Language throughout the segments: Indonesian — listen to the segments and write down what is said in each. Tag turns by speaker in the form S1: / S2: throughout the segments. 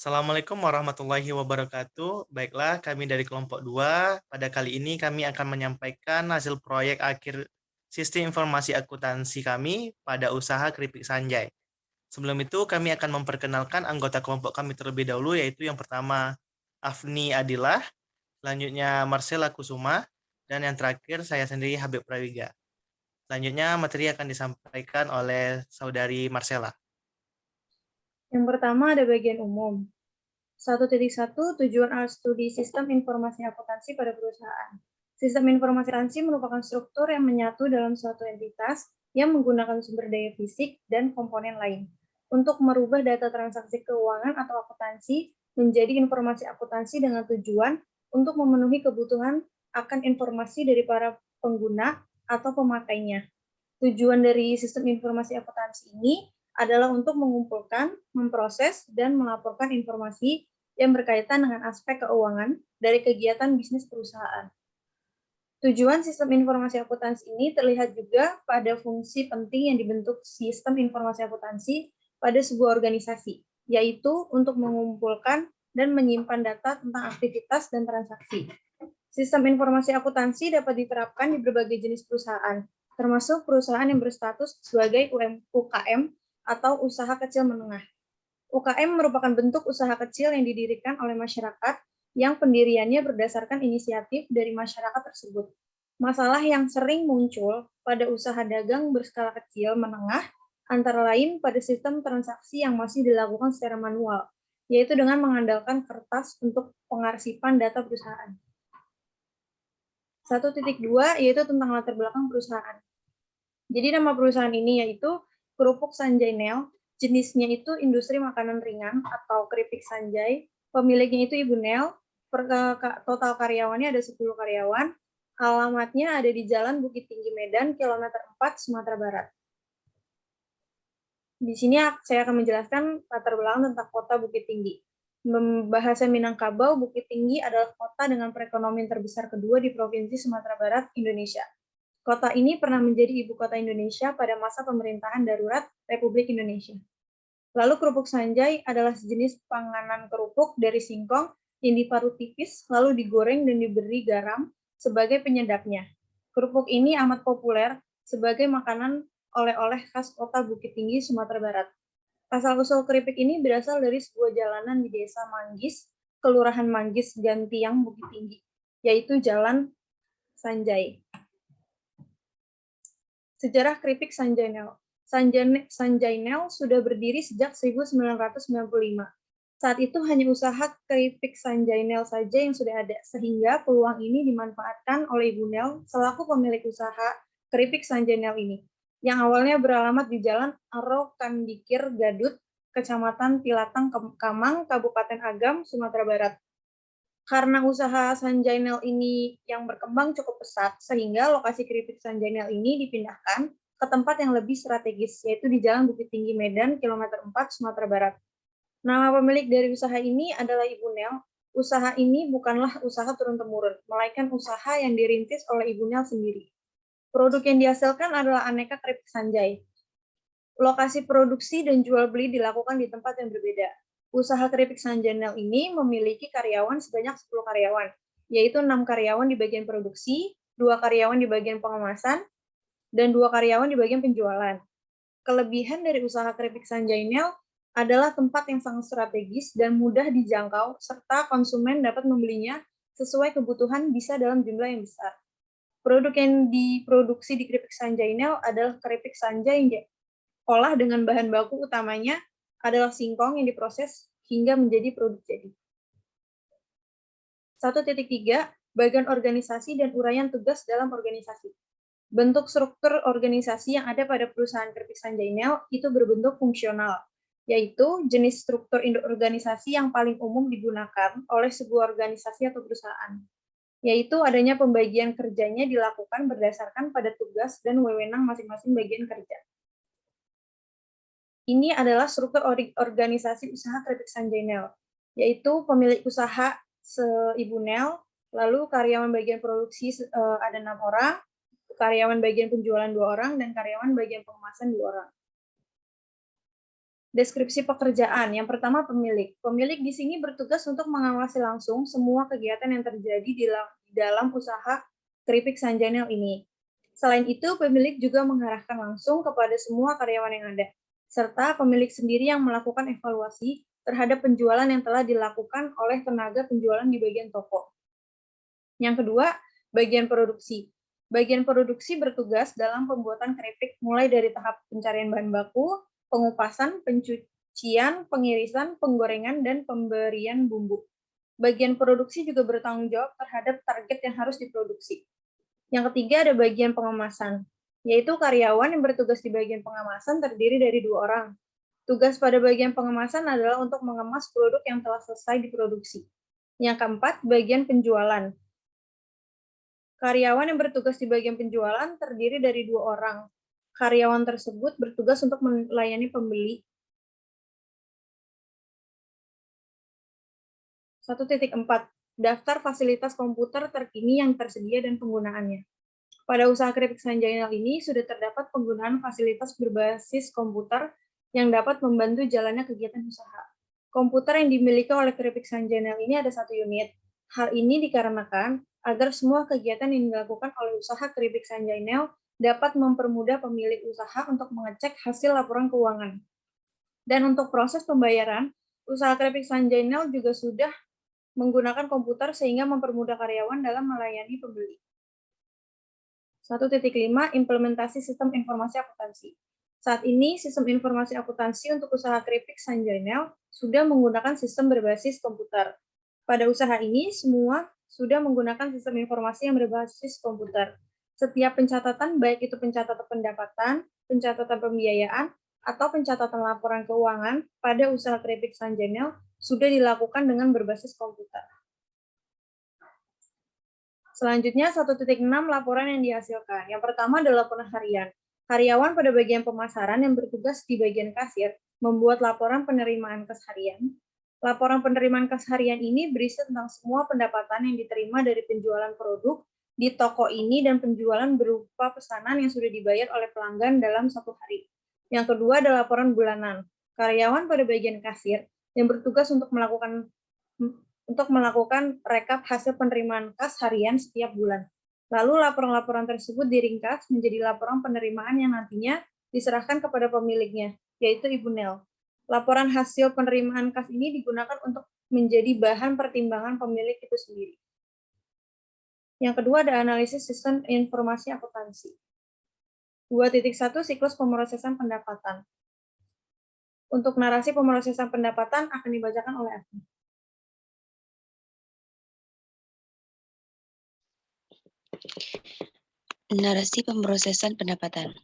S1: Assalamualaikum warahmatullahi wabarakatuh. Baiklah, kami dari kelompok 2. Pada kali ini kami akan menyampaikan hasil proyek akhir sistem informasi akuntansi kami pada usaha Keripik Sanjay. Sebelum itu, kami akan memperkenalkan anggota kelompok kami terlebih dahulu, yaitu yang pertama Afni Adilah, selanjutnya Marcella Kusuma, dan yang terakhir saya sendiri Habib Prawiga. Selanjutnya materi akan disampaikan oleh saudari Marcella.
S2: Yang pertama ada bagian umum. 1.1 Tujuan alat studi sistem informasi akuntansi pada perusahaan. Sistem informasi akuntansi merupakan struktur yang menyatu dalam suatu entitas yang menggunakan sumber daya fisik dan komponen lain untuk merubah data transaksi keuangan atau akuntansi menjadi informasi akuntansi dengan tujuan untuk memenuhi kebutuhan akan informasi dari para pengguna atau pemakainya. Tujuan dari sistem informasi akuntansi ini adalah untuk mengumpulkan, memproses, dan melaporkan informasi yang berkaitan dengan aspek keuangan dari kegiatan bisnis perusahaan. Tujuan sistem informasi akuntansi ini terlihat juga pada fungsi penting yang dibentuk sistem informasi akuntansi pada sebuah organisasi, yaitu untuk mengumpulkan dan menyimpan data tentang aktivitas dan transaksi. Sistem informasi akuntansi dapat diterapkan di berbagai jenis perusahaan, termasuk perusahaan yang berstatus sebagai UKM atau usaha kecil menengah. UKM merupakan bentuk usaha kecil yang didirikan oleh masyarakat yang pendiriannya berdasarkan inisiatif dari masyarakat tersebut. Masalah yang sering muncul pada usaha dagang berskala kecil menengah antara lain pada sistem transaksi yang masih dilakukan secara manual, yaitu dengan mengandalkan kertas untuk pengarsipan data perusahaan. 1.2 yaitu tentang latar belakang perusahaan. Jadi nama perusahaan ini yaitu Kerupuk Sanjay Nel, jenisnya itu industri makanan ringan atau keripik Sanjay, pemiliknya itu Ibu Nel, total karyawannya ada 10 karyawan, alamatnya ada di Jalan Bukit Tinggi Medan, kilometer 4, Sumatera Barat. Di sini saya akan menjelaskan latar belakang tentang kota Bukit Tinggi. Bahasa Minangkabau, Bukit Tinggi adalah kota dengan perekonomian terbesar kedua di Provinsi Sumatera Barat, Indonesia. Kota ini pernah menjadi ibu kota Indonesia pada masa pemerintahan darurat Republik Indonesia. Lalu kerupuk Sanjay adalah sejenis panganan kerupuk dari singkong yang diparut tipis, lalu digoreng dan diberi garam sebagai penyedapnya. Kerupuk ini amat populer sebagai makanan oleh-oleh khas kota Bukit Tinggi, Sumatera Barat. Asal-usul keripik ini berasal dari sebuah jalanan di Desa Manggis, Kelurahan Manggis, Gantiang, Bukit Tinggi, yaitu Jalan Sanjay. Sejarah keripik Sanjay Nel. Sanjay Nel sudah berdiri sejak 1995. Saat itu hanya usaha keripik Sanjay Nel saja yang sudah ada, sehingga peluang ini dimanfaatkan oleh Ibu Nel selaku pemilik usaha keripik Sanjay Nel ini, yang awalnya beralamat di Jalan Arokandikir Gadut, Kecamatan Tilatang Kamang, Kabupaten Agam, Sumatera Barat. Karena usaha Sanjay Nel ini yang berkembang cukup pesat, sehingga lokasi keripik Sanjay Nel ini dipindahkan ke tempat yang lebih strategis, yaitu di Jalan Bukit Tinggi Medan, kilometer 4, Sumatera Barat. Nama pemilik dari usaha ini adalah Ibu Nel. Usaha ini bukanlah usaha turun-temurun, melainkan usaha yang dirintis oleh Ibu Nel sendiri. Produk yang dihasilkan adalah aneka keripik Sanjay. Lokasi produksi dan jual beli dilakukan di tempat yang berbeda. Usaha keripik Sanjay Nel ini memiliki karyawan sebanyak 10 karyawan, yaitu 6 karyawan di bagian produksi, 2 karyawan di bagian pengemasan, dan 2 karyawan di bagian penjualan. Kelebihan dari usaha keripik Sanjay Nel adalah tempat yang sangat strategis dan mudah dijangkau, serta konsumen dapat membelinya sesuai kebutuhan bisa dalam jumlah yang besar. Produk yang diproduksi di keripik Sanjay Nel adalah keripik Sanjay yang diolah dengan bahan baku utamanya adalah singkong yang diproses hingga menjadi produk jadi. 1.3 Bagian organisasi dan uraian tugas dalam organisasi. Bentuk struktur organisasi yang ada pada perusahaan keripik Sanjay Nel itu berbentuk fungsional, yaitu jenis struktur organisasi yang paling umum digunakan oleh sebuah organisasi atau perusahaan, yaitu adanya pembagian kerjanya dilakukan berdasarkan pada tugas dan wewenang masing-masing bagian kerja. Ini adalah struktur organisasi usaha keripik Sanjay Nel, yaitu pemilik usaha Ibu Nel, lalu karyawan bagian produksi ada 6 orang, karyawan bagian penjualan 2 orang, dan karyawan bagian pengemasan 2 orang. Deskripsi pekerjaan. Yang pertama, pemilik. Pemilik di sini bertugas untuk mengawasi langsung semua kegiatan yang terjadi di dalam usaha keripik Sanjanel ini. Selain itu, pemilik juga mengarahkan langsung kepada semua karyawan yang ada, serta pemilik sendiri yang melakukan evaluasi terhadap penjualan yang telah dilakukan oleh tenaga penjualan di bagian toko. Yang kedua, bagian produksi. Bagian produksi bertugas dalam pembuatan keripik mulai dari tahap pencarian bahan baku, pengupasan, pencucian, pengirisan, penggorengan, dan pemberian bumbu. Bagian produksi juga bertanggung jawab terhadap target yang harus diproduksi. Yang ketiga ada bagian pengemasan, yaitu karyawan yang bertugas di bagian pengemasan terdiri dari 2 orang. Tugas pada bagian pengemasan adalah untuk mengemas produk yang telah selesai diproduksi. Yang keempat, bagian penjualan. Karyawan yang bertugas di bagian penjualan terdiri dari 2 orang. Karyawan tersebut bertugas untuk melayani pembeli. 1.4. Daftar fasilitas komputer terkini yang tersedia dan penggunaannya. Pada usaha keripik Sanjainal ini sudah terdapat penggunaan fasilitas berbasis komputer yang dapat membantu jalannya kegiatan usaha. Komputer yang dimiliki oleh keripik Sanjainal ini ada 1 unit. Hal ini dikarenakan agar semua kegiatan yang dilakukan oleh usaha keripik Sanjainal dapat mempermudah pemilik usaha untuk mengecek hasil laporan keuangan. Dan untuk proses pembayaran, usaha keripik Sanjainal juga sudah menggunakan komputer sehingga mempermudah karyawan dalam melayani pembeli. 1.5 Implementasi sistem informasi akuntansi. Saat ini, sistem informasi akuntansi untuk usaha keripik Sanjainal sudah menggunakan sistem berbasis komputer. Pada usaha ini, semua sudah menggunakan sistem informasi yang berbasis komputer. Setiap pencatatan, baik itu pencatatan pendapatan, pencatatan pembiayaan, atau pencatatan laporan keuangan pada usaha keripik Sanjainal sudah dilakukan dengan berbasis komputer. Selanjutnya 1.6 laporan yang dihasilkan. Yang pertama adalah laporan harian. Karyawan pada bagian pemasaran yang bertugas di bagian kasir membuat laporan penerimaan kas harian. Laporan penerimaan kas harian ini berisi tentang semua pendapatan yang diterima dari penjualan produk di toko ini dan penjualan berupa pesanan yang sudah dibayar oleh pelanggan dalam 1 hari. Yang kedua adalah laporan bulanan. Karyawan pada bagian kasir yang bertugas untuk melakukan rekap hasil penerimaan kas harian setiap bulan. Lalu laporan-laporan tersebut diringkas menjadi laporan penerimaan yang nantinya diserahkan kepada pemiliknya, yaitu Ibu Nel. Laporan hasil penerimaan kas ini digunakan untuk menjadi bahan pertimbangan pemilik itu sendiri. Yang kedua ada analisis sistem informasi akuntansi. 2.1 Siklus pemrosesan pendapatan. Untuk narasi pemrosesan pendapatan akan dibacakan oleh Afni.
S3: Narasi pemrosesan pendapatan.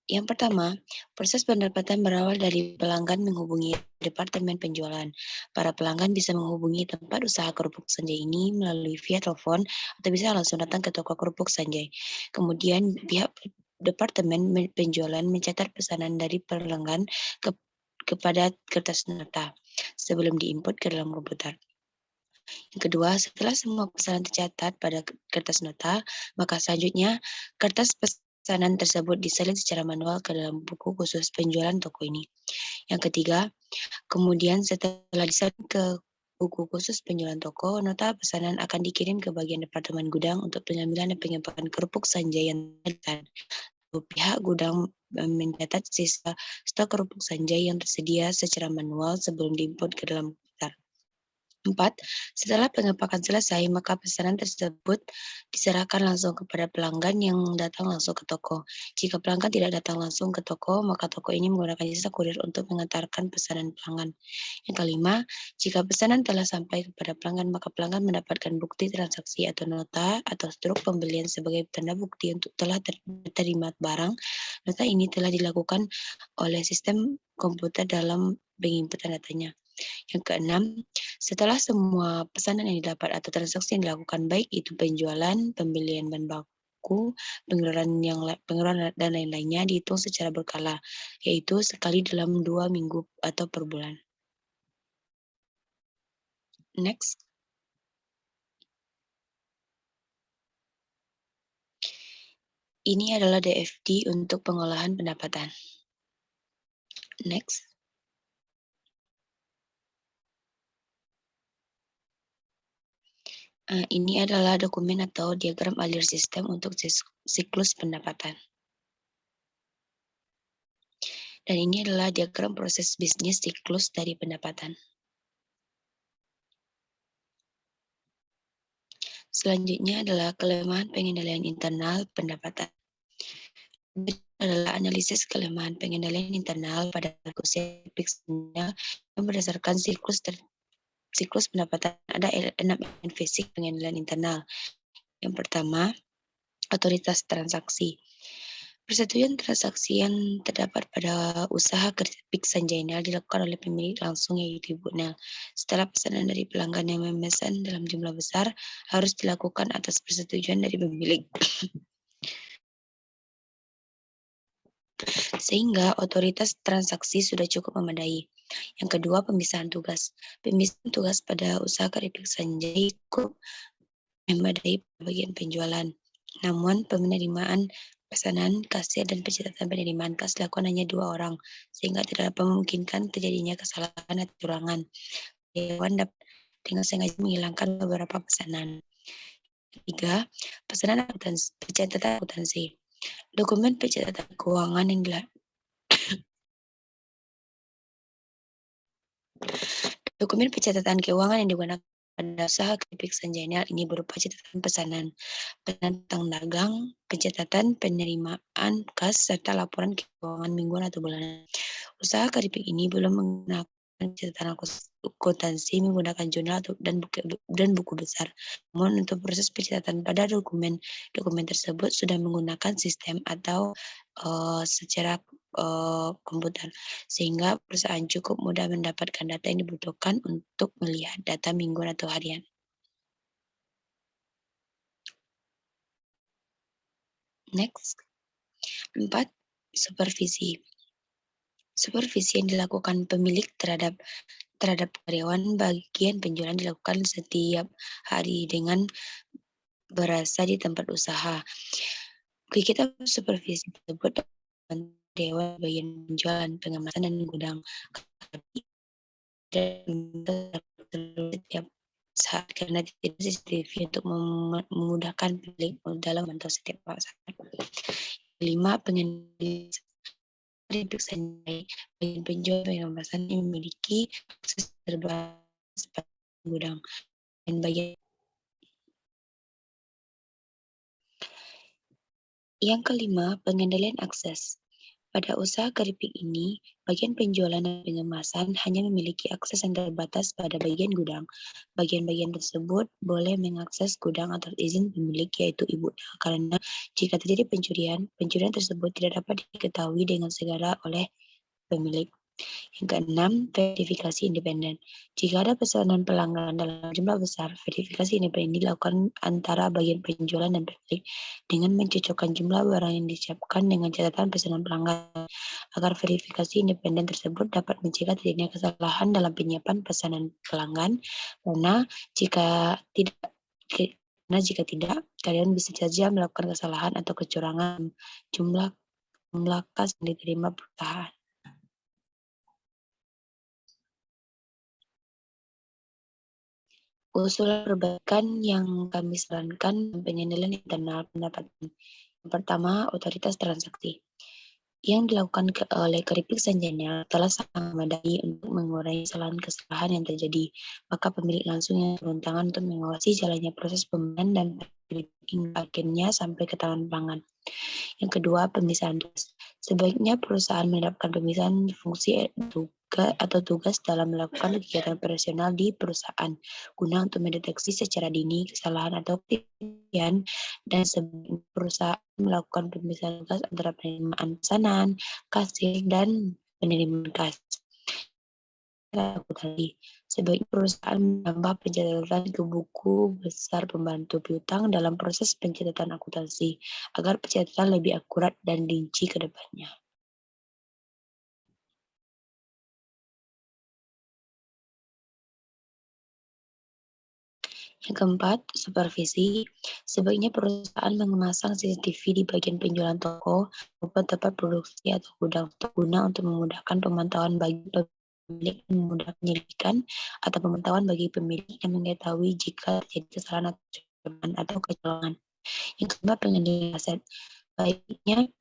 S3: Yang pertama, proses pendapatan berawal dari pelanggan menghubungi Departemen Penjualan. Para pelanggan bisa menghubungi tempat usaha kerupuk Sanjay ini melalui via telepon atau bisa langsung datang ke toko kerupuk Sanjay. Kemudian pihak Departemen Penjualan mencatat pesanan dari pelanggan kepada kertas nota sebelum diinput ke dalam komputer. Yang kedua, setelah semua pesanan tercatat pada kertas nota, maka selanjutnya kertas pesanan tersebut disalin secara manual ke dalam buku khusus penjualan toko ini. Yang ketiga, kemudian setelah disalin ke buku khusus penjualan toko, nota pesanan akan dikirim ke bagian departemen gudang untuk pengambilan dan pengempakan kerupuk Sanjay yang tercatat. Pihak gudang mencatat sisa stok kerupuk Sanjay yang tersedia secara manual sebelum diinput ke dalam komputer. 4. Setelah pengepakan selesai, maka pesanan tersebut diserahkan langsung kepada pelanggan yang datang langsung ke toko. Jika pelanggan tidak datang langsung ke toko, maka toko ini menggunakan jasa kurir untuk mengantarkan pesanan pelanggan. Yang kelima, jika pesanan telah sampai kepada pelanggan, maka pelanggan mendapatkan bukti transaksi atau nota atau struk pembelian sebagai tanda bukti untuk telah terima barang. Nota ini telah dilakukan oleh sistem komputer dalam penginputan datanya. Yang keenam, setelah semua pesanan yang didapat atau transaksi yang dilakukan baik itu penjualan, pembelian bahan baku, pengeluaran dan lain-lainnya dihitung secara berkala, yaitu sekali dalam 2 minggu atau per bulan. Next. Ini adalah DFD untuk pengolahan pendapatan. Next. Ini adalah dokumen atau diagram alir sistem untuk siklus pendapatan. Dan ini adalah diagram proses bisnis siklus dari pendapatan. Selanjutnya adalah kelemahan pengendalian internal pendapatan. Ini adalah analisis kelemahan pengendalian internal pada siklus yang berdasarkan siklus pendapatan. Ada 6 elemen fisik pengendalian internal. Yang pertama, otoritas transaksi. Persetujuan transaksi yang terdapat pada usaha keripik Sanjainal dilakukan oleh pemilik langsung yaitu Ibu Nel. Setelah pesanan dari pelanggan yang memesan dalam jumlah besar harus dilakukan atas persetujuan dari pemilik. Sehingga otoritas transaksi sudah cukup memadai. Yang kedua, pemisahan tugas. Pemisahan tugas pada usaha keripik Sanjay cukup memadai bagian penjualan. Namun penerimaan pesanan, kasir, dan pencatatan penerimaan kas dilakukan hanya 2 orang, sehingga tidak dapat memungkinkan terjadinya kesalahan atau kecurangan. Dewan dapat dengan sengaja menghilangkan beberapa pesanan. Ketiga, pesanan akuntansi, pencatatan akuntansi. Dokumen pencatatan keuangan yang Dokumen pencatatan keuangan yang digunakan pada usaha keripik Sanjainal ini berupa catatan pesanan tentang dagang, pencatatan penerimaan kas, serta laporan keuangan mingguan atau bulanan. Usaha keripik ini belum menggunakan catatan akuntansi menggunakan jurnal dan buku besar. Namun untuk proses pencatatan pada dokumen tersebut sudah menggunakan sistem atau secara komputer, sehingga perusahaan cukup mudah mendapatkan data yang dibutuhkan untuk melihat data mingguan atau harian. Next. 4. Supervisi. Supervisi yang dilakukan pemilik terhadap karyawan bagian penjualan dilakukan setiap hari dengan berasa di tempat usaha. Kegiatan supervisi tersebut dengan dewan bagian penjualan, pengemasan, dan gudang. Setiap saat karena tidak CCTV untuk memudahkan pemilik dalam memantau setiap saat. 5. Pengendalian keripik Sanjay. Bagian penjual pengemasan yang memiliki akses terbatas pada gudang dan bagian. Yang kelima, pengendalian akses. Pada usaha keripik ini, bagian penjualan dan pengemasan hanya memiliki akses yang terbatas pada bagian gudang. Bagian-bagian tersebut boleh mengakses gudang atas izin pemilik yaitu Ibu Nel, karena jika terjadi pencurian tersebut tidak dapat diketahui dengan segera oleh pemilik. Yang keenam, verifikasi independen. Jika ada pesanan pelanggan dalam jumlah besar, verifikasi independen dilakukan antara bagian penjualan dan pemilik dengan mencocokkan jumlah barang yang disiapkan dengan catatan pesanan pelanggan, agar verifikasi independen tersebut dapat mencegah terjadinya kesalahan dalam penyiapan pesanan pelanggan, karena jika tidak, kalian bisa saja melakukan kesalahan atau kecurangan jumlah kas yang diterima perusahaan. Usulan perbaikan yang kami sarankan pengendalian internal pendapatan. Yang pertama, otoritas transaksi. Yang dilakukan oleh keripik Sanjana telah sangat memadai untuk mengurangi kesalahan yang terjadi. Maka pemilik langsung yang turun tangan untuk mengawasi jalannya proses pembelian dan akhirnya sampai ke tangan pelanggan. Yang kedua, pemisahan tugas. Sebaiknya perusahaan menerapkan pemisahan fungsi atau tugas dalam melakukan kegiatan operasional di perusahaan guna untuk mendeteksi secara dini kesalahan atau kelalaian, dan sebaiknya perusahaan melakukan pemisahan tugas antara penerimaan pesanan, kasir, dan penerimaan kas. Sebaiknya perusahaan menambah pencatatan ke buku besar pembantu piutang dalam proses pencatatan akuntansi agar pencatatan lebih akurat dan rinci ke depannya. Yang keempat, supervisi. Sebaiknya perusahaan memasang CCTV di bagian penjualan toko maupun tempat produksi atau gudang guna untuk memudahkan pemantauan bagi pemilik dan memudahkan penyelidikan atau pemantauan bagi pemilik yang mengetahui jika terjadi kesalahan atau kecolongan. Yang kedua, pengendalian aset. Baiknya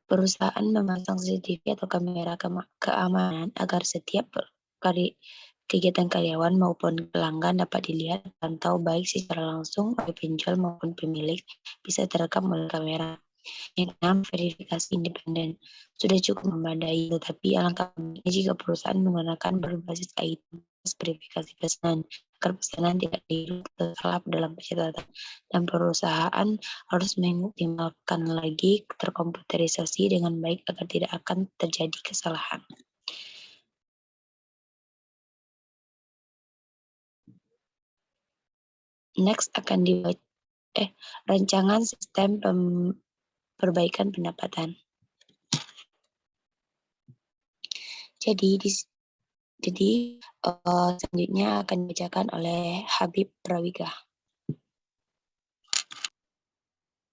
S3: perusahaan memasang CCTV atau kamera keamanan agar setiap kegiatan karyawan maupun pelanggan dapat dilihat dan pantau baik secara langsung oleh penjual maupun pemilik, bisa terekam oleh kamera. Yang keenam, verifikasi independen. Sudah cukup memadai, tetapi alangkah baiknya jika perusahaan menggunakan berbasis IT verifikasi pesanan, agar pesanan tidak keliru atau salah dalam pencatatan, dan perusahaan harus mengoptimalkan lagi terkomputerisasi dengan baik agar tidak akan terjadi kesalahan. Next akan rancangan sistem perbaikan pendapatan. Jadi selanjutnya akan dibacakan oleh Habib Prawika.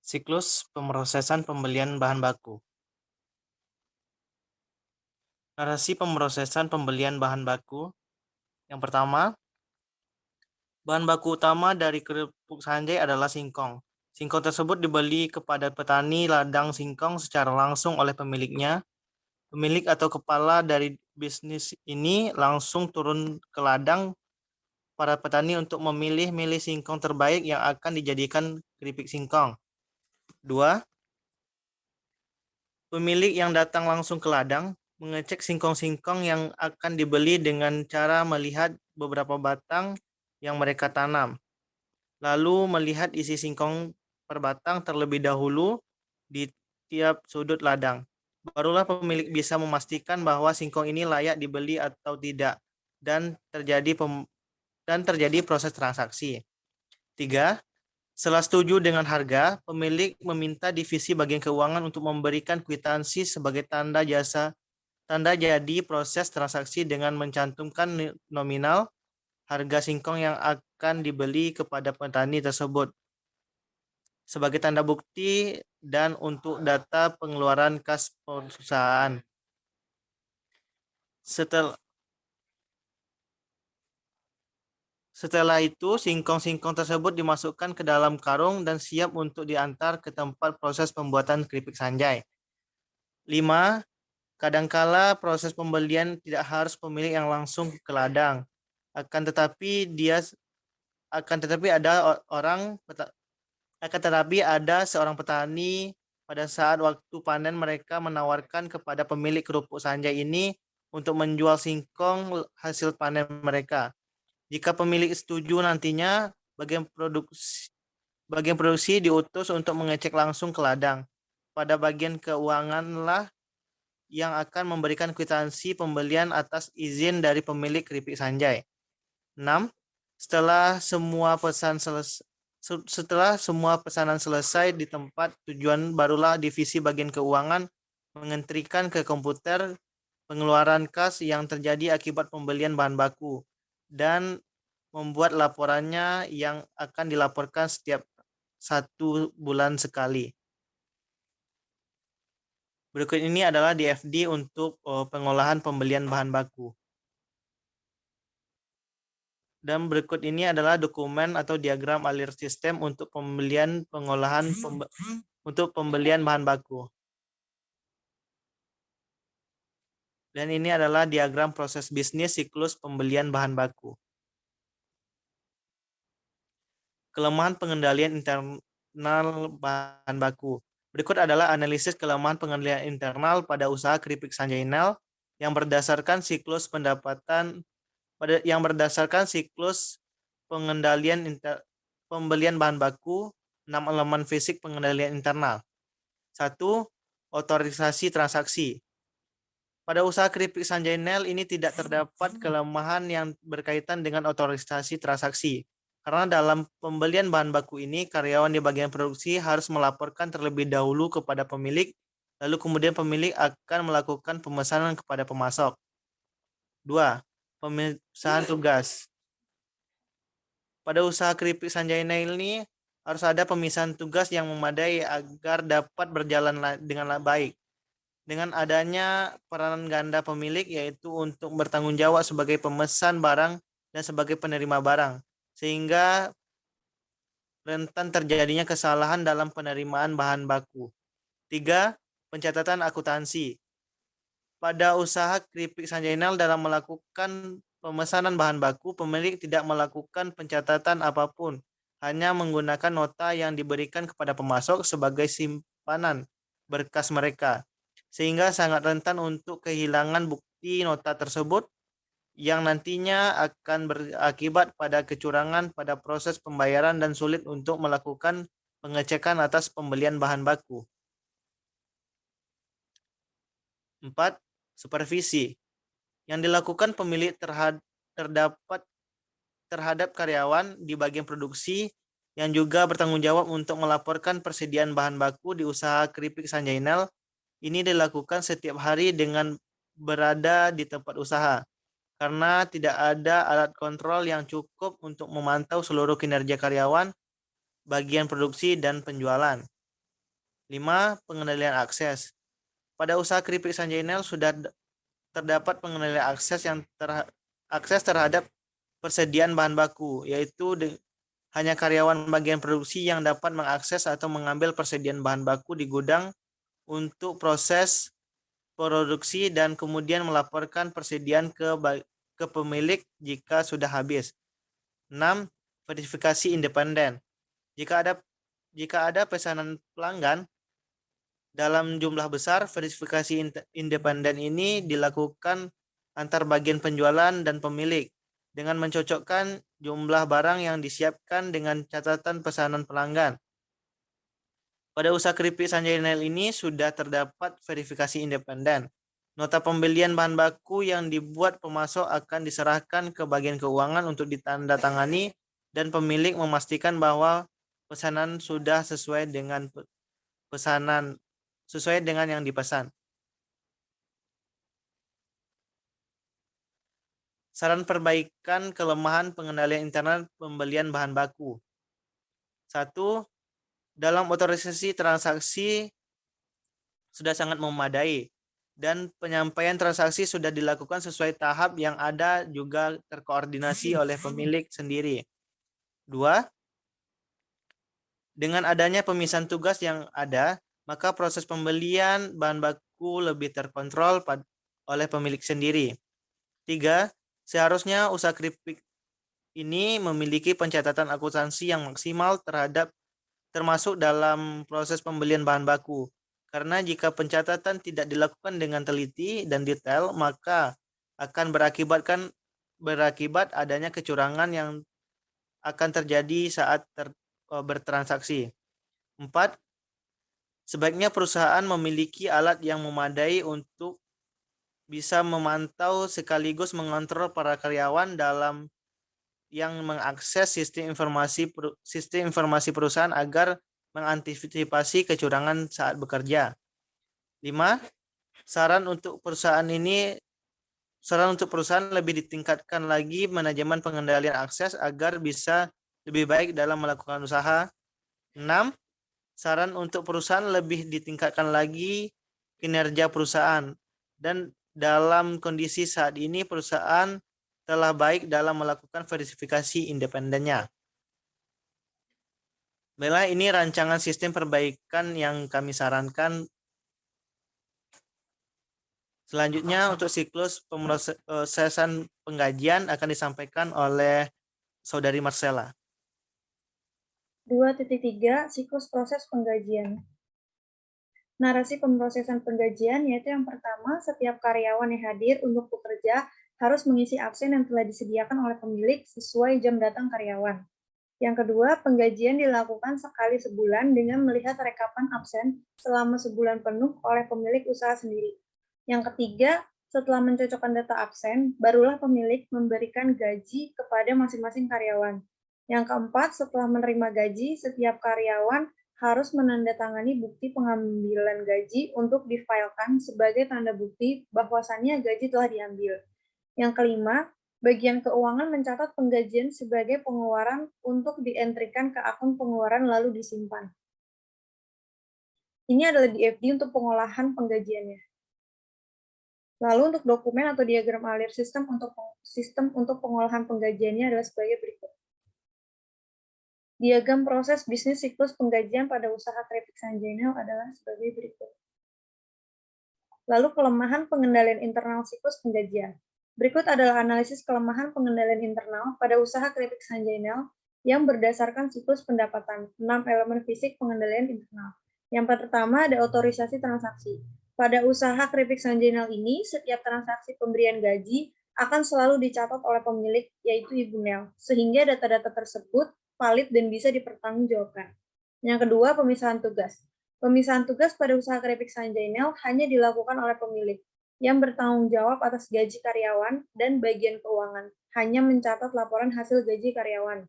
S1: Siklus pemrosesan pembelian bahan baku. Narasi pemrosesan pembelian bahan baku. Yang pertama, bahan baku utama dari kerupuk sanjay adalah singkong. Singkong tersebut dibeli kepada petani ladang singkong secara langsung oleh pemiliknya. Pemilik atau kepala dari bisnis ini langsung turun ke ladang para petani untuk memilih singkong terbaik yang akan dijadikan keripik singkong. 2. Pemilik yang datang langsung ke ladang mengecek singkong-singkong yang akan dibeli dengan cara melihat beberapa batang yang mereka tanam. Lalu melihat isi singkong per batang terlebih dahulu di tiap sudut ladang. Barulah pemilik bisa memastikan bahwa singkong ini layak dibeli atau tidak dan terjadi proses transaksi. 3. Setelah setuju dengan harga, pemilik meminta divisi bagian keuangan untuk memberikan kwitansi sebagai tanda jadi proses transaksi dengan mencantumkan nominal harga singkong yang akan dibeli kepada petani tersebut sebagai tanda bukti dan untuk data pengeluaran kas perusahaan. Setelah itu, singkong-singkong tersebut dimasukkan ke dalam karung dan siap untuk diantar ke tempat proses pembuatan keripik sanjay. 5. Kadangkala proses pembelian tidak harus pemilik yang langsung ke ladang. Akan tetapi ada seorang petani pada saat waktu panen mereka menawarkan kepada pemilik kerupuk sanjay ini untuk menjual singkong hasil panen mereka. Jika pemilik setuju, nantinya bagian produksi diutus untuk mengecek langsung ke ladang. Pada bagian keuangan lah yang akan memberikan kwitansi pembelian atas izin dari pemilik keripik sanjay. 6. Setelah semua pesanan selesai di tempat tujuan, barulah divisi bagian keuangan mengentrikan ke komputer pengeluaran kas yang terjadi akibat pembelian bahan baku dan membuat laporannya yang akan dilaporkan setiap 1 bulan sekali. Berikut ini adalah DFD untuk pengolahan pembelian bahan baku. Dan berikut ini adalah dokumen atau diagram alir sistem untuk pembelian bahan baku. Dan ini adalah diagram proses bisnis siklus pembelian bahan baku. Kelemahan pengendalian internal bahan baku. Berikut adalah analisis kelemahan pengendalian internal pada usaha keripik Sanjainal yang berdasarkan siklus pembelian bahan baku, 6 elemen fisik pengendalian internal. 1. Otorisasi transaksi. Pada usaha keripik Sanjainal ini tidak terdapat kelemahan yang berkaitan dengan otorisasi transaksi. Karena dalam pembelian bahan baku ini, karyawan di bagian produksi harus melaporkan terlebih dahulu kepada pemilik, lalu kemudian pemilik akan melakukan pemesanan kepada pemasok. 2. Pemisahan tugas. Pada usaha keripik Sanjainal ini harus ada pemisahan tugas yang memadai agar dapat berjalan dengan baik. dengan adanya peranan ganda pemilik, yaitu untuk bertanggung jawab sebagai pemesan barang dan sebagai penerima barang, sehingga rentan terjadinya kesalahan dalam penerimaan bahan baku. 3. Pencatatan akuntansi. Pada usaha keripik Sanjainal dalam melakukan pemesanan bahan baku, pemilik tidak melakukan pencatatan apapun, hanya menggunakan nota yang diberikan kepada pemasok sebagai simpanan berkas mereka, sehingga sangat rentan untuk kehilangan bukti nota tersebut yang nantinya akan berakibat pada kecurangan pada proses pembayaran dan sulit untuk melakukan pengecekan atas pembelian bahan baku. 4. Supervisi. Yang dilakukan pemilik terhadap karyawan di bagian produksi yang juga bertanggung jawab untuk melaporkan persediaan bahan baku di usaha keripik Sanjainal ini dilakukan setiap hari dengan berada di tempat usaha, karena tidak ada alat kontrol yang cukup untuk memantau seluruh kinerja karyawan, bagian produksi, dan penjualan. 5. Pengendalian akses. Pada usaha keripik Sanjainal sudah terdapat pengendalian akses terhadap persediaan bahan baku, yaitu hanya karyawan bagian produksi yang dapat mengakses atau mengambil persediaan bahan baku di gudang untuk proses produksi dan kemudian melaporkan persediaan ke pemilik jika sudah habis. 6. Verifikasi independen. Jika ada pesanan pelanggan dalam jumlah besar, verifikasi independen ini dilakukan antar bagian penjualan dan pemilik dengan mencocokkan jumlah barang yang disiapkan dengan catatan pesanan pelanggan. Pada usaha keripik Sanjainal ini sudah terdapat verifikasi independen. Nota pembelian bahan baku yang dibuat pemasok akan diserahkan ke bagian keuangan untuk ditandatangani dan pemilik memastikan bahwa pesanan sudah sesuai dengan yang dipesan. Saran perbaikan kelemahan pengendalian internal pembelian bahan baku. 1. Dalam otorisasi transaksi sudah sangat memadai dan penyampaian transaksi sudah dilakukan sesuai tahap yang ada juga terkoordinasi oleh pemilik sendiri. 2. Dengan adanya pemisahan tugas yang ada, maka proses pembelian bahan baku lebih terkontrol oleh pemilik sendiri. 3. Seharusnya usaha keripik ini memiliki pencatatan akuntansi yang maksimal termasuk dalam proses pembelian bahan baku. Karena jika pencatatan tidak dilakukan dengan teliti dan detail, maka akan berakibat adanya kecurangan yang akan terjadi saat bertransaksi. 4. Sebaiknya perusahaan memiliki alat yang memadai untuk bisa memantau sekaligus mengontrol para karyawan dalam yang mengakses sistem informasi perusahaan agar mengantisipasi kecurangan saat bekerja. 5. Saran untuk perusahaan lebih ditingkatkan lagi manajemen pengendalian akses agar bisa lebih baik dalam melakukan usaha. 6. Saran untuk perusahaan lebih ditingkatkan lagi kinerja perusahaan, dan dalam kondisi saat ini perusahaan telah baik dalam melakukan verifikasi independennya. Baiklah, ini rancangan sistem perbaikan yang kami sarankan. Selanjutnya untuk siklus pemrosesan penggajian akan disampaikan oleh Saudari Marcella.
S2: 2.3 Siklus proses penggajian. Narasi pemrosesan penggajian yaitu yang pertama, setiap karyawan yang hadir untuk bekerja harus mengisi absen yang telah disediakan oleh pemilik sesuai jam datang karyawan. Yang kedua, penggajian dilakukan sekali sebulan dengan melihat rekapan absen selama sebulan penuh oleh pemilik usaha sendiri. Yang ketiga, setelah mencocokkan data absen, barulah pemilik memberikan gaji kepada masing-masing karyawan. Yang keempat, setelah menerima gaji, setiap karyawan harus menandatangani bukti pengambilan gaji untuk difailkan sebagai tanda bukti bahwasannya gaji telah diambil. Yang kelima, bagian keuangan mencatat penggajian sebagai pengeluaran untuk dientrikan ke akun pengeluaran lalu disimpan. Ini adalah DFD untuk pengolahan penggajiannya. Lalu untuk dokumen atau diagram alir sistem untuk pengolahan penggajiannya adalah sebagai berikut. Diagram proses bisnis siklus penggajian pada usaha keripik Sanjainel adalah sebagai berikut. Lalu kelemahan pengendalian internal siklus penggajian. Berikut adalah analisis kelemahan pengendalian internal pada usaha keripik Sanjainel yang berdasarkan siklus pendapatan, 6 elemen fisik pengendalian internal. Yang pertama ada otorisasi transaksi. Pada usaha keripik Sanjainel ini, setiap transaksi pemberian gaji akan selalu dicatat oleh pemilik, yaitu Ibu Nel, sehingga data-data tersebut valid dan bisa dipertanggungjawabkan. Yang kedua, pemisahan tugas. Pemisahan tugas pada usaha keripik Sanjainel hanya dilakukan oleh pemilik yang bertanggung jawab atas gaji karyawan dan bagian keuangan, hanya mencatat laporan hasil gaji karyawan.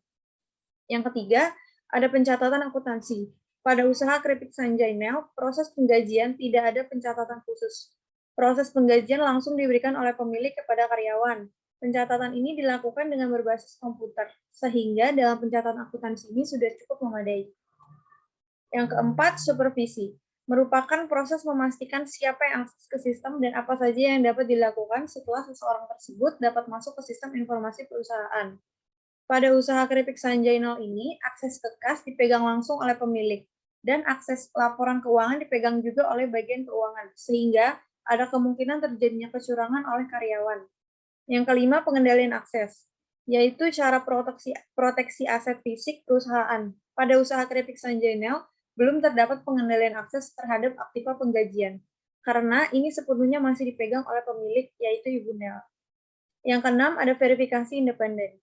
S2: Yang ketiga, ada pencatatan akuntansi. Pada usaha keripik Sanjainel, proses penggajian tidak ada pencatatan khusus. Proses penggajian langsung diberikan oleh pemilik kepada karyawan. Pencatatan ini dilakukan dengan berbasis komputer, sehingga dalam pencatatan akuntansi ini sudah cukup memadai. Yang keempat, supervisi. Merupakan proses memastikan siapa yang akses ke sistem dan apa saja yang dapat dilakukan setelah seseorang tersebut dapat masuk ke sistem informasi perusahaan. Pada usaha keripik Sanjainel ini, akses ke kas dipegang langsung oleh pemilik, dan akses laporan keuangan dipegang juga oleh bagian keuangan, sehingga ada kemungkinan terjadinya kecurangan oleh karyawan. Yang kelima, pengendalian akses, yaitu cara proteksi aset fisik perusahaan. Pada usaha keripik Sanjainel, belum terdapat pengendalian akses terhadap aktiva penggajian, karena ini sepenuhnya masih dipegang oleh pemilik, yaitu Ibu Nel. Yang keenam, ada verifikasi independen.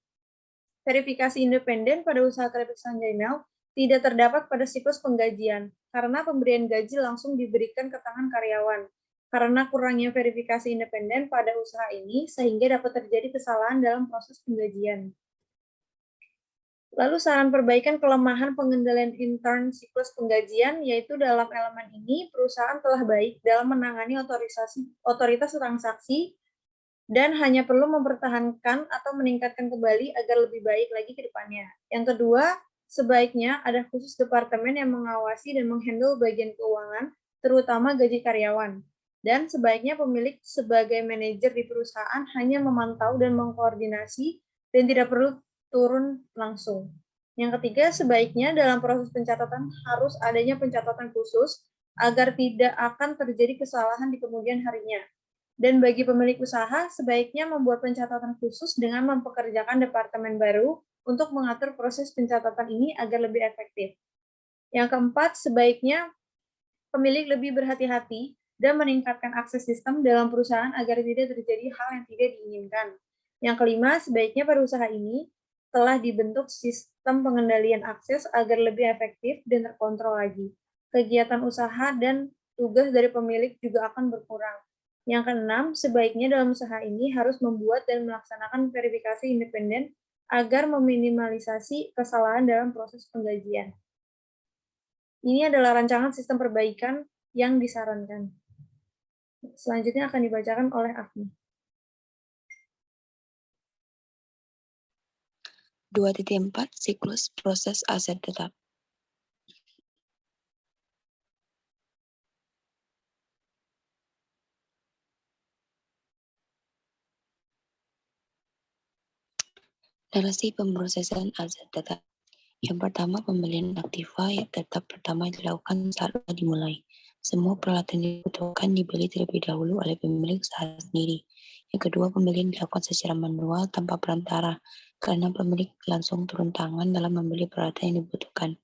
S2: Verifikasi independen pada usaha keripik Sanjainel tidak terdapat pada siklus penggajian, karena pemberian gaji langsung diberikan ke tangan karyawan. Karena kurangnya verifikasi independen pada usaha ini, sehingga dapat terjadi kesalahan dalam proses penggajian. Lalu saran perbaikan kelemahan pengendalian intern siklus penggajian, yaitu dalam elemen ini, perusahaan telah baik dalam menangani otoritas transaksi dan hanya perlu mempertahankan atau meningkatkan kembali agar lebih baik lagi ke depannya. Yang kedua, sebaiknya ada khusus departemen yang mengawasi dan menghandle bagian keuangan, terutama gaji karyawan. Dan sebaiknya pemilik sebagai manajer di perusahaan hanya memantau dan mengkoordinasi dan tidak perlu turun langsung. Yang ketiga, sebaiknya dalam proses pencatatan harus adanya pencatatan khusus agar tidak akan terjadi kesalahan di kemudian harinya. Dan bagi pemilik usaha, sebaiknya membuat pencatatan khusus dengan mempekerjakan departemen baru untuk mengatur proses pencatatan ini agar lebih efektif. Yang keempat, sebaiknya pemilik lebih berhati-hati dan meningkatkan akses sistem dalam perusahaan agar tidak terjadi hal yang tidak diinginkan. Yang kelima, sebaiknya pada usaha ini telah dibentuk sistem pengendalian akses agar lebih efektif dan terkontrol lagi. Kegiatan usaha dan tugas dari pemilik juga akan berkurang. Yang keenam, sebaiknya dalam usaha ini harus membuat dan melaksanakan verifikasi independen agar meminimalisasi kesalahan dalam proses penggajian. Ini adalah rancangan sistem perbaikan yang disarankan. Selanjutnya akan dibacakan oleh Afni.
S3: 2.4 Siklus proses aset tetap. Narasi pemrosesan aset tetap. Yang pertama, pembelian aktiva yang tetap pertama dilakukan saat dimulai. Semua peralatan dibutuhkan dibeli terlebih dahulu oleh pemilik usaha sendiri. Yang kedua, pembelian dilakukan secara manual tanpa perantara, karena pemilik langsung turun tangan dalam membeli peralatan yang dibutuhkan.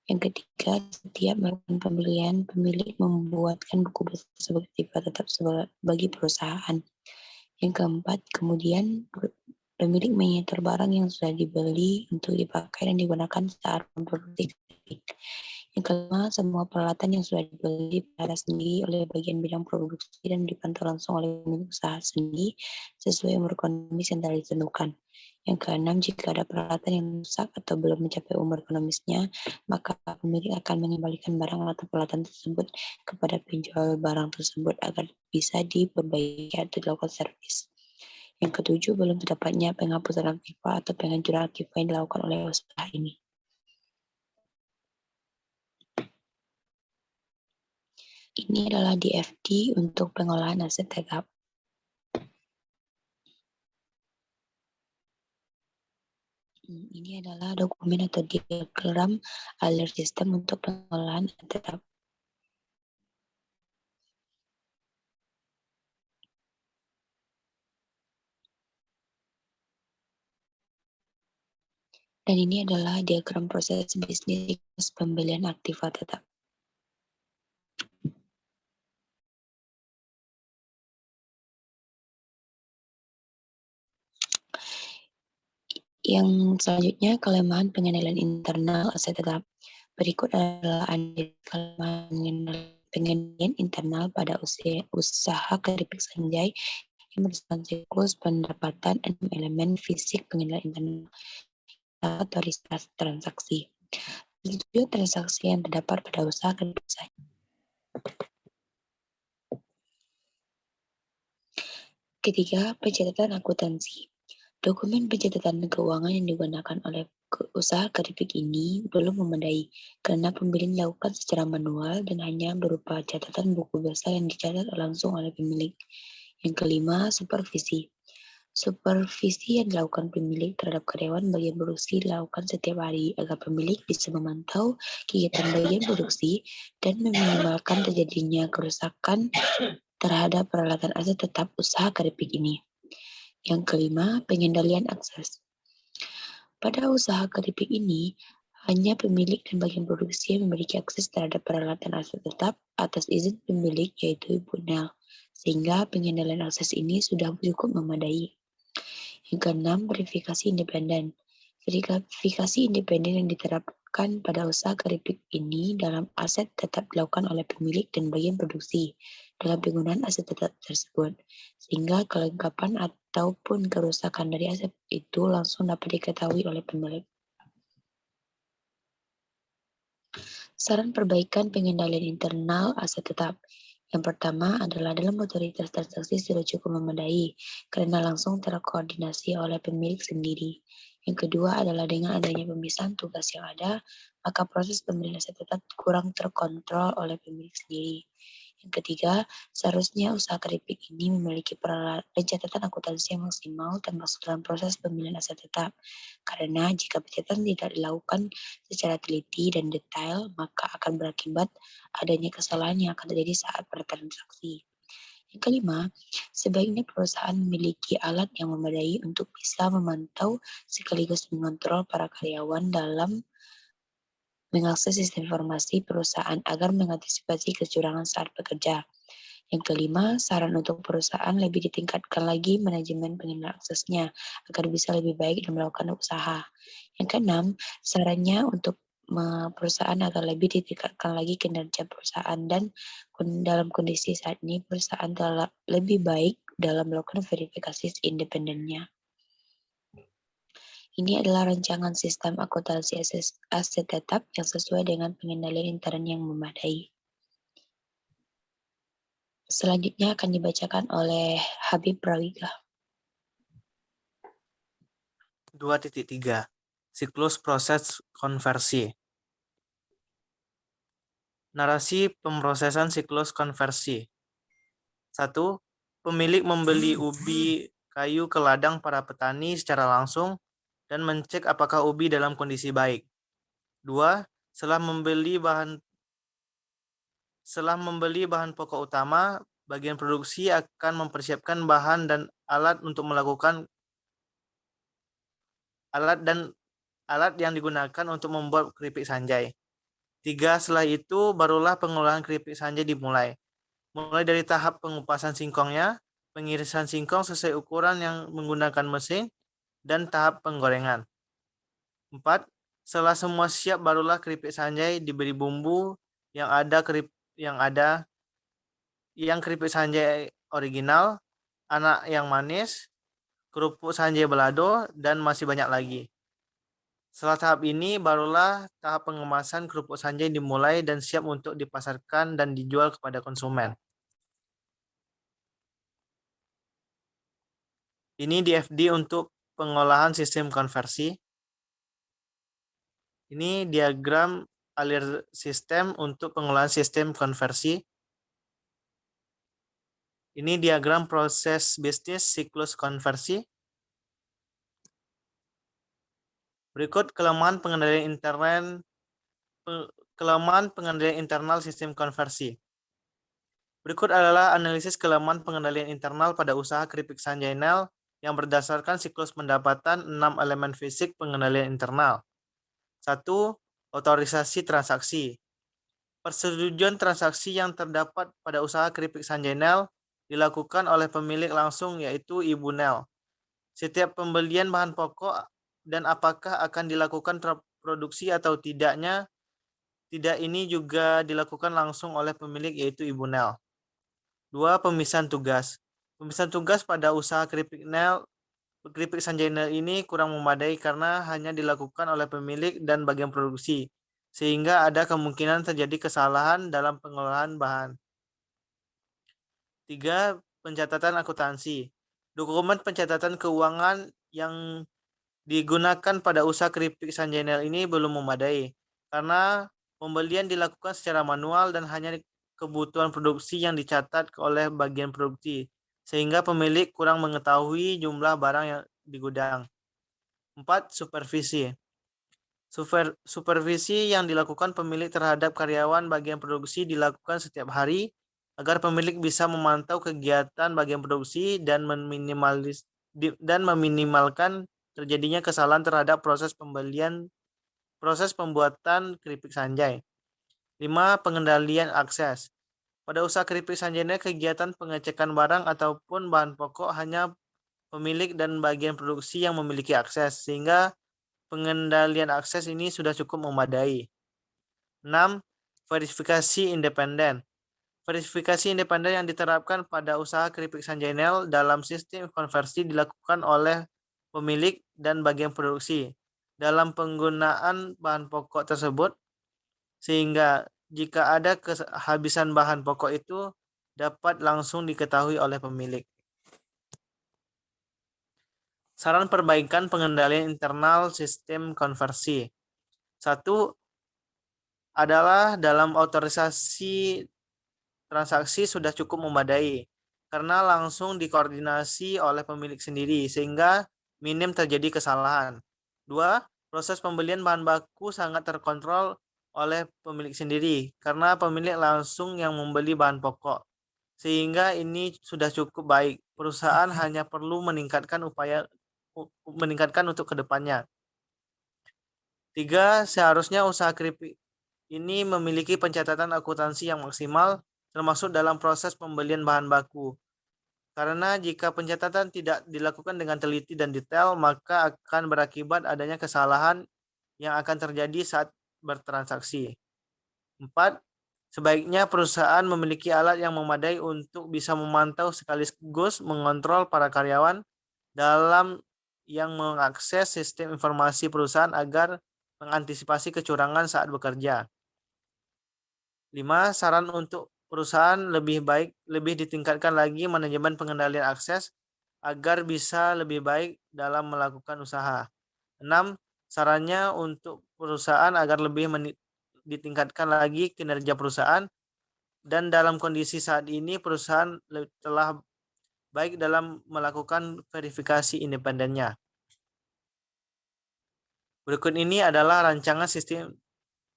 S3: Yang ketiga, setiap melakukan pembelian, pemilik membuatkan buku besar sebagai aktiva tetap bagi perusahaan. Yang keempat, kemudian pemilik menyetor barang yang sudah dibeli untuk dipakai dan digunakan saat memproduksi keripik. Yang kelima, semua peralatan yang sudah dibeli pada sendiri oleh bagian bidang produksi dan dipantau langsung oleh pemilik usaha sendiri sesuai umur ekonomis yang telah ditentukan. Yang keenam, jika ada peralatan yang rusak atau belum mencapai umur ekonomisnya, maka pemilik akan mengembalikan barang atau peralatan tersebut kepada penjual barang tersebut agar bisa diperbaiki atau dilakukan servis. Yang ketujuh, belum terdapatnya penghapusan aktiva atau penghancuran aktiva yang dilakukan oleh usaha ini. Ini adalah DFD untuk pengolahan aset tetap. Ini adalah dokumen atau diagram alert system untuk pengolahan tetap. Dan ini adalah diagram proses bisnis pembelian aktiva tetap. Yang selanjutnya, kelemahan pengendalian internal aset tetap. Berikut adalah kelemahan pengendalian internal pada usaha keripik Sanjay yang berdasarkan siklus pendapatan 6 elemen fisik pengendalian internal atau transaksi. 7 transaksi yang terdapat pada usaha keripik Sanjay. Ketiga, pencatatan akuntansi. Dokumen pencatatan keuangan yang digunakan oleh usaha keripik ini belum memadai karena pembelian dilakukan secara manual dan hanya berupa catatan buku besar yang dicatat langsung oleh pemilik. Yang kelima, supervisi. Supervisi yang dilakukan pemilik terhadap karyawan bagian produksi dilakukan setiap hari agar pemilik bisa memantau kegiatan bagian produksi dan meminimalkan terjadinya kerusakan terhadap peralatan aset tetap usaha keripik ini. Yang kelima, pengendalian akses. Pada usaha keripik ini, hanya pemilik dan bagian produksi yang memiliki akses terhadap peralatan aset tetap atas izin pemilik, yaitu Ibu Nel, sehingga pengendalian akses ini sudah cukup memadai. Yang keenam, verifikasi independen. Verifikasi independen yang diterapkan pada usaha keripik ini dalam aset tetap dilakukan oleh pemilik dan bagian produksi dalam penggunaan aset tetap tersebut, sehingga kelengkapan ataupun kerusakan dari aset itu langsung dapat diketahui oleh pemilik. Saran perbaikan pengendalian internal aset tetap. Yang pertama adalah dalam otoritas transaksi sudah cukup memadai karena langsung terkoordinasi oleh pemilik sendiri. Yang kedua adalah dengan adanya pemisahan tugas yang ada, maka proses pembelian aset tetap kurang terkontrol oleh pemilik sendiri. Yang ketiga, seharusnya usaha keripik ini memiliki pencatatan akuntansi yang maksimal termasuk dalam proses pembelian aset tetap. Karena jika pencatatan tidak dilakukan secara teliti dan detail, maka akan berakibat adanya kesalahan yang akan terjadi saat bertransaksi. Yang kelima, sebaiknya perusahaan memiliki alat yang memadai untuk bisa memantau sekaligus mengontrol para karyawan dalam mengakses sistem informasi perusahaan agar mengantisipasi kecurangan saat bekerja. Yang kelima, saran untuk perusahaan lebih ditingkatkan lagi manajemen pengendalian aksesnya agar bisa lebih baik dalam melakukan usaha. Yang keenam, sarannya untuk perusahaan agar lebih ditingkatkan lagi kinerja perusahaan dan dalam kondisi saat ini perusahaan telah lebih baik dalam melakukan verifikasi independennya. Ini adalah rancangan sistem akuntansi aset tetap yang sesuai dengan pengendalian intern yang memadai. Selanjutnya akan dibacakan oleh Habib Prawika.
S1: 2.3 Siklus proses konversi. Narasi pemrosesan siklus konversi. 1. Pemilik membeli ubi kayu ke ladang para petani secara langsung dan mencek apakah ubi dalam kondisi baik. 2. Setelah membeli bahan pokok utama, bagian produksi akan mempersiapkan bahan dan alat untuk melakukan alat yang digunakan untuk membuat keripik Sanjay. 3. Setelah itu barulah pengolahan keripik Sanjay dimulai. Mulai dari tahap pengupasan singkongnya, pengirisan singkong sesuai ukuran yang menggunakan mesin, dan tahap penggorengan. 4. Setelah semua siap barulah keripik Sanjay diberi bumbu yang keripik Sanjay original, anak yang manis, kerupuk Sanjay balado, dan masih banyak lagi. Setelah tahap ini, barulah tahap pengemasan kerupuk Sanjay dimulai dan siap untuk dipasarkan dan dijual kepada konsumen. Ini DFD untuk pengolahan sistem konversi. Ini diagram alir sistem untuk pengolahan sistem konversi. Ini diagram proses bisnis siklus konversi. Berikut kelemahan pengendalian internal sistem konversi. Berikut adalah analisis kelemahan pengendalian internal pada usaha keripik Sanjainel yang berdasarkan siklus pendapatan 6 elemen fisik pengendalian internal. 1. Otorisasi transaksi. Persetujuan transaksi yang terdapat pada usaha keripik Sanjainel dilakukan oleh pemilik langsung yaitu Ibu Nel. Setiap pembelian bahan pokok dan apakah akan dilakukan produksi atau tidak ini juga dilakukan langsung oleh pemilik yaitu Ibu Nel. 2. Pemisahan tugas. Pemisahan tugas pada usaha keripik Sanjainel ini kurang memadai karena hanya dilakukan oleh pemilik dan bagian produksi, sehingga ada kemungkinan terjadi kesalahan dalam pengolahan bahan. 3. Pencatatan akuntansi. Dokumen pencatatan keuangan yang digunakan pada usaha keripik Sanjainel ini belum memadai, karena pembelian dilakukan secara manual dan hanya kebutuhan produksi yang dicatat oleh bagian produksi, sehingga pemilik kurang mengetahui jumlah barang yang di gudang. 4. Supervisi. Supervisi yang dilakukan pemilik terhadap karyawan bagian produksi dilakukan setiap hari agar pemilik bisa memantau kegiatan bagian produksi dan meminimalkan terjadinya kesalahan terhadap proses pembuatan keripik Sanjay. 5. Pengendalian akses. Pada usaha keripik Sanjay, kegiatan pengecekan barang ataupun bahan pokok hanya pemilik dan bagian produksi yang memiliki akses, sehingga pengendalian akses ini sudah cukup memadai. 6. Verifikasi independen. Verifikasi independen yang diterapkan pada usaha keripik Sanjainel dalam sistem konversi dilakukan oleh pemilik dan bagian produksi dalam penggunaan bahan pokok tersebut, sehingga jika ada kehabisan bahan pokok itu dapat langsung diketahui oleh pemilik. Saran perbaikan pengendalian internal sistem konversi. 1. Adalah dalam otorisasi transaksi sudah cukup memadai karena langsung dikoordinasi oleh pemilik sendiri sehingga minim terjadi kesalahan. 2. Proses pembelian bahan baku sangat terkontrol oleh pemilik sendiri karena pemilik langsung yang membeli bahan pokok, sehingga ini sudah cukup baik. Perusahaan hanya perlu meningkatkan untuk kedepannya. 3. Seharusnya usaha keripik ini memiliki pencatatan akuntansi yang maksimal termasuk dalam proses pembelian bahan baku. Karena jika pencatatan tidak dilakukan dengan teliti dan detail, maka akan berakibat adanya kesalahan yang akan terjadi saat bertransaksi. 4. Sebaiknya perusahaan memiliki alat yang memadai untuk bisa memantau sekaligus mengontrol para karyawan dalam yang mengakses sistem informasi perusahaan agar mengantisipasi kecurangan saat bekerja. 5. Saran untuk perusahaan lebih ditingkatkan lagi manajemen pengendalian akses agar bisa lebih baik dalam melakukan usaha. 6. Sarannya untuk perusahaan agar lebih ditingkatkan lagi kinerja perusahaan, dan dalam kondisi saat ini perusahaan telah baik dalam melakukan verifikasi independennya. Berikut ini adalah rancangan sistem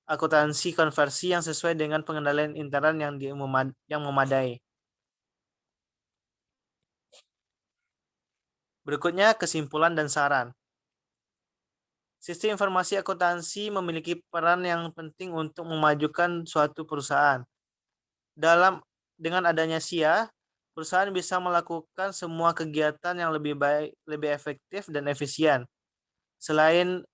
S1: akuntansi konversi yang sesuai dengan pengendalian internal yang memadai. Berikutnya kesimpulan dan saran. Sistem informasi akuntansi memiliki peran yang penting untuk memajukan suatu perusahaan. Dengan adanya SIA, perusahaan bisa melakukan semua kegiatan yang lebih baik, lebih efektif dan efisien. Selain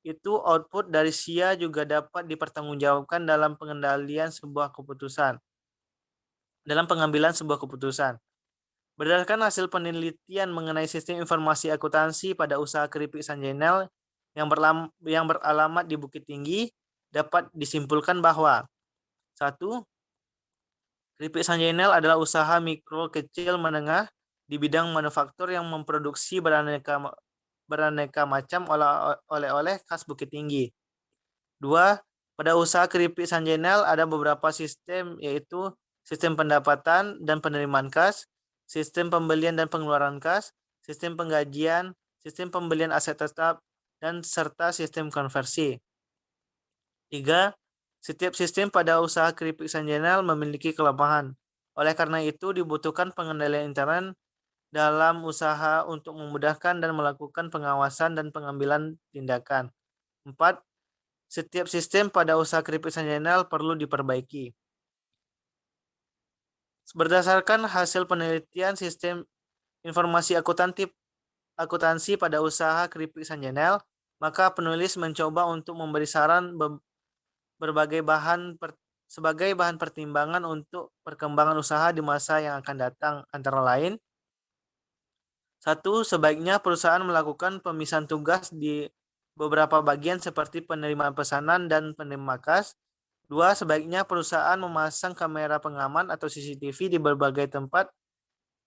S1: itu, output dari SIA juga dapat dipertanggungjawabkan dalam pengambilan sebuah keputusan. Berdasarkan hasil penelitian mengenai sistem informasi akuntansi pada usaha keripik Sanjainel yang beralamat di Bukit Tinggi, dapat disimpulkan bahwa 1. Keripik Sanjainel adalah usaha mikro kecil menengah di bidang manufaktur yang memproduksi beraneka macam oleh-oleh khas Bukit Tinggi. 2. Pada usaha keripik Sanjainel ada beberapa sistem, yaitu sistem pendapatan dan penerimaan kas, sistem pembelian dan pengeluaran kas, sistem penggajian, sistem pembelian aset tetap, dan serta sistem konversi. 3. Setiap sistem pada usaha keripik Sanjanel memiliki kelemahan. Oleh karena itu, dibutuhkan pengendalian intern dalam usaha untuk memudahkan dan melakukan pengawasan dan pengambilan tindakan. 4. Setiap sistem pada usaha keripik Sanjanel perlu diperbaiki. Berdasarkan hasil penelitian sistem informasi akuntansi pada usaha keripik Sanjanel, maka penulis mencoba untuk memberi saran sebagai bahan pertimbangan untuk perkembangan usaha di masa yang akan datang, antara lain: 1. Sebaiknya perusahaan melakukan pemisahan tugas di beberapa bagian seperti penerimaan pesanan dan penerima kas. 2. Sebaiknya perusahaan memasang kamera pengaman atau CCTV di berbagai tempat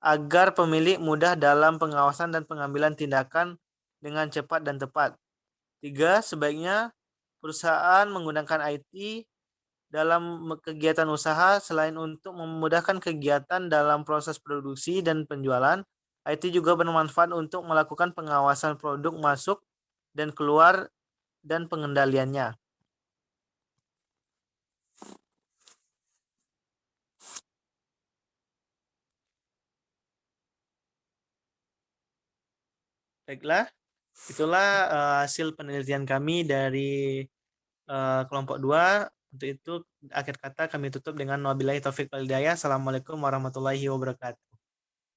S1: agar pemilik mudah dalam pengawasan dan pengambilan tindakan dengan cepat dan tepat. 3. Sebaiknya perusahaan menggunakan IT dalam kegiatan usaha. Selain untuk memudahkan kegiatan dalam proses produksi dan penjualan, IT juga bermanfaat untuk melakukan pengawasan produk masuk dan keluar dan pengendaliannya. Baiklah, itulah hasil penelitian kami dari kelompok 2. Untuk itu, akhir kata kami tutup dengan wabillahi taufik wal hidayah. Assalamualaikum warahmatullahi wabarakatuh.